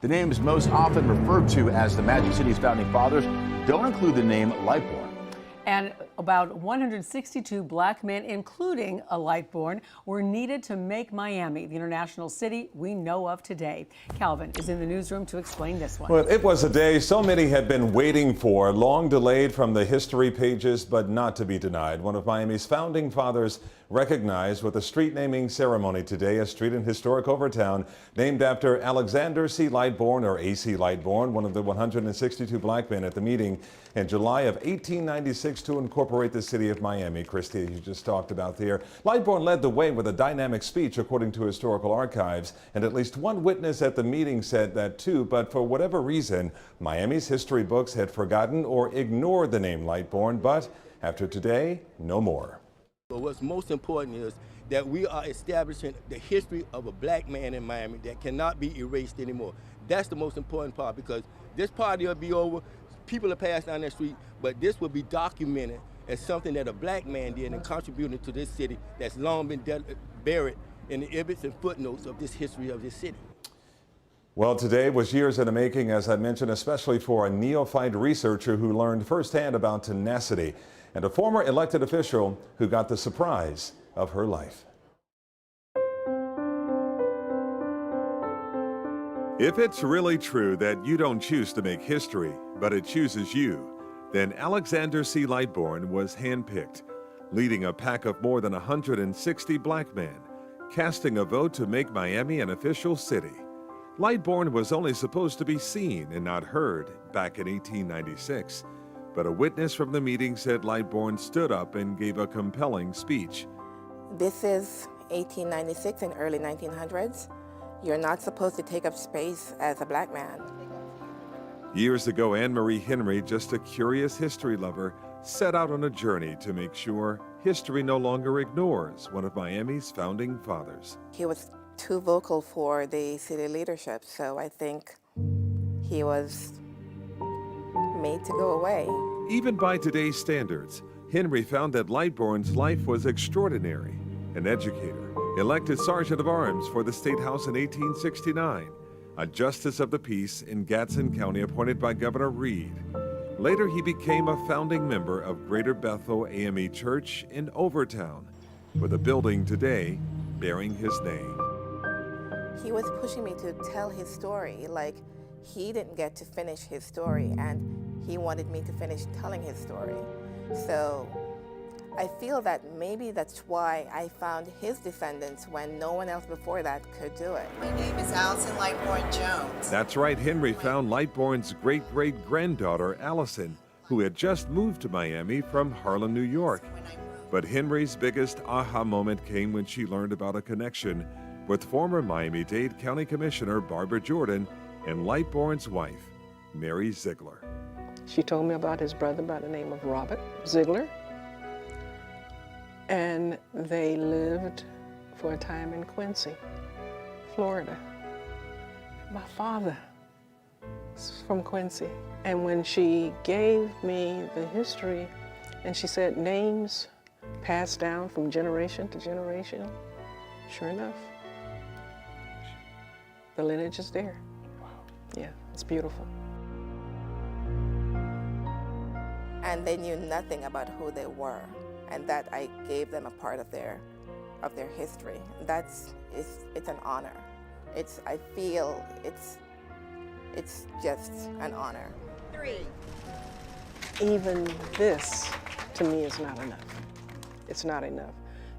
The names most often referred to as the Magic City's founding fathers don't include the name Lightbourne. And about 162 black men, including a Lightbourne, were needed to make Miami the international city we know of today. Calvin is in the newsroom to explain this one. Well, it was a day so many had been waiting for, long delayed from the history pages, but not to be denied. One of Miami's founding fathers recognized with a street naming ceremony today, a street in historic Overtown named after Alexander C. Lightbourne, or A.C. Lightbourne, one of the 162 black men at the meeting in July of 1896 to incorporate the city of Miami. Christy, you just talked about there. Lightbourne led the way with a dynamic speech, according to historical archives, and at least one witness at the meeting said that too, but for whatever reason, Miami's history books had forgotten or ignored the name Lightbourne, but after today, no more. But what's most important is that we are establishing the history of a black man in Miami that cannot be erased anymore. That's the most important part, because this party will be over, people will pass down that street, but this will be documented as something that a black man did and contributed to this city that's long been buried in the ibits and footnotes of this history of this city. Well, today was years in the making, as I mentioned, especially for a neophyte researcher who learned firsthand about tenacity, and a former elected official who got the surprise of her life. If it's really true that you don't choose to make history, but it chooses you, then Alexander C. Lightbourne was handpicked, leading a pack of more than 160 black men, casting a vote to make Miami an official city. Lightbourne was only supposed to be seen and not heard back in 1896. But a witness from the meeting said Lightbourne stood up and gave a compelling speech. This is 1896 and early 1900s. You're not supposed to take up space as a black man. Years ago, Anne Marie Henry, just a curious history lover, set out on a journey to make sure history no longer ignores one of Miami's founding fathers. He was too vocal for the city leadership, so I think he was made to go away. Even by today's standards, Henry found that Lightbourne's life was extraordinary. An educator, elected Sergeant of Arms for the State House in 1869, a Justice of the Peace in Gadsden County appointed by Governor Reed. Later, he became a founding member of Greater Bethel AME Church in Overtown, with a building today bearing his name. He was pushing me to tell his story, like he didn't get to finish his story, and he wanted me to finish telling his story. So I feel that maybe that's why I found his descendants when no one else before that could do it. My name is Allison Lightbourne Jones. That's right, Henry found Lightbourne's great-great-granddaughter, Allison, who had just moved to Miami from Harlem, New York. But Henry's biggest aha moment came when she learned about a connection with former Miami-Dade County Commissioner Barbara Jordan and Lightbourne's wife, Mary Ziegler. She told me about his brother by the name of Robert Ziegler, and they lived for a time in Quincy, Florida. My father is from Quincy, and when she gave me the history, and she said names passed down from generation to generation, sure enough, the lineage is there. Yeah, it's beautiful. And they knew nothing about who they were, and that I gave them a part of their history. It's an honor. I feel it's just an honor. 3. Even this, to me, is not enough. It's not enough.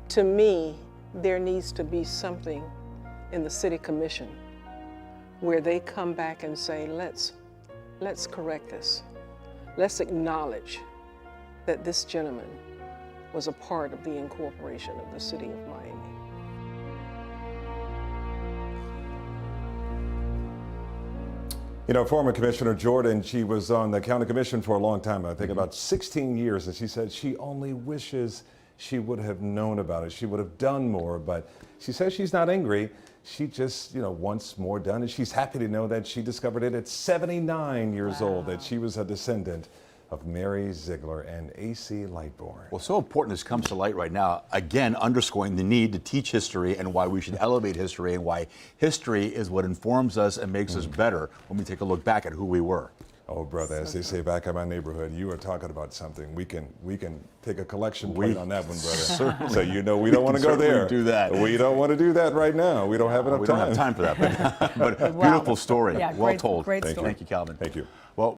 To me, there needs to be something in the city commission where they come back and say, let's correct this. Let's acknowledge that this gentleman was a part of the incorporation of the city of Miami. You know, former Commissioner Jordan, she was on the county commission for a long time, I think about 16 years, and she said she only wishes she would have known about it. She would have done more, but she says she's not angry. She just, wants more done, and she's happy to know that she discovered it at 79 years old, that she was a descendant of Mary Ziegler and C Lightbourne. Well, so important this comes to light right now, again, underscoring the need to teach history and why we should elevate history and why history is what informs us and makes us better when we take a look back at who we were. Oh, brother, as they say back in my neighborhood, you are talking about something. We can take a collection plate on that one, brother. Certainly. So you know we don't want to go there. Do that. We don't want to do that right now. We don't have enough time. We don't have time for that. But beautiful story. Yeah, well great, told. great Thank story. Thank you, Calvin. Thank you. Well.